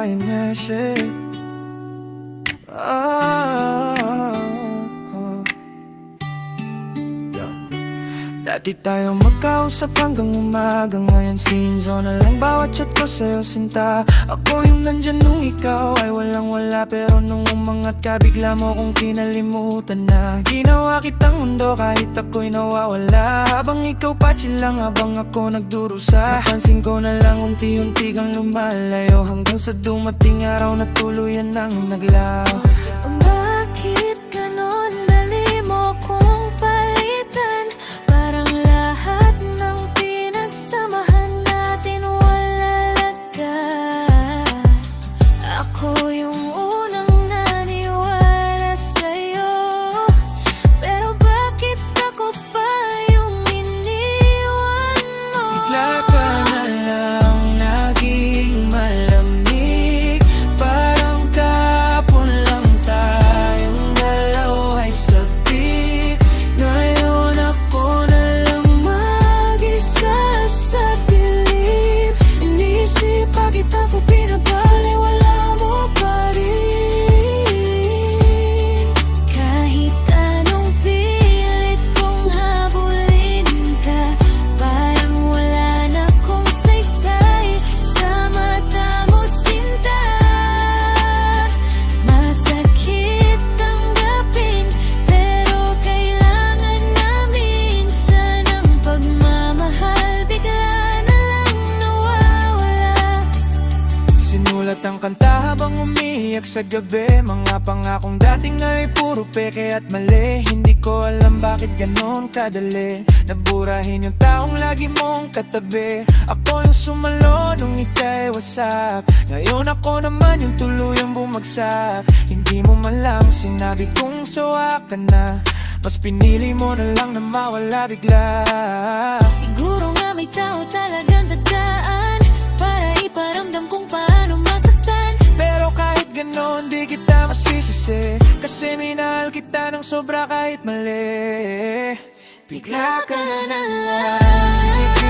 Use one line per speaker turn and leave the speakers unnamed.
may mercy. Ah, Dati tayo magkausap hanggang umaga, ngayon scene zone na lang bawat chat ko sa'yo sinta. Ako yung nandyan nung ikaw ay walang wala, pero nung umangat ka bigla mo kong kinalimutan na. Ginawa kitang mundo kahit ako'y nawawala, habang ikaw pa chill lang habang ako nagdurusa. Napansin ko na lang unti-unti kang lumalayo, hanggang sa dumating araw na tuluyan nang naglaw.
Bakit ganon dali mo kong palitan? Parang lahat ng pinagsamahan natin wala laga. Ako yung unang naniwala sa'yo, pero bakit ako pa yung iniwan mo?
Bigla ka na lang naging malamig, parang kapon lang tayong dalawa'y sabik. Ngayon ako na lang mag-isa sa dilim. Inisip bakit ako pinabaliwala mo pa rin.
Kahit anong pilit kong habulin ka, parang wala na kong saysay sa mata mo sinta. Masakit tanggapin, pero kailangan namin sanang pagmamahal. Bigla na lang nawawala.
Sinulat ang kanta habang umiiyak sa gabi, mga pangakong dating ay puro peke at mali. Hindi ko alam bakit ganon kadali naburahin yung taong lagi mong katabi. Ako yung sumalo nung ika'y wasak, ngayon ako naman yung tuluyang bumagsak. Hindi mo man lang sinabi kung sawa ka na, mas pinili mo na lang na mawala bigla.
Siguro nga may tao talagang dadaan para iparamdam kung paano masaktan.
Pero kahit ganon di kita masisisi, kasi minahal kita ng sobra kahit mali. Bigla ka na lang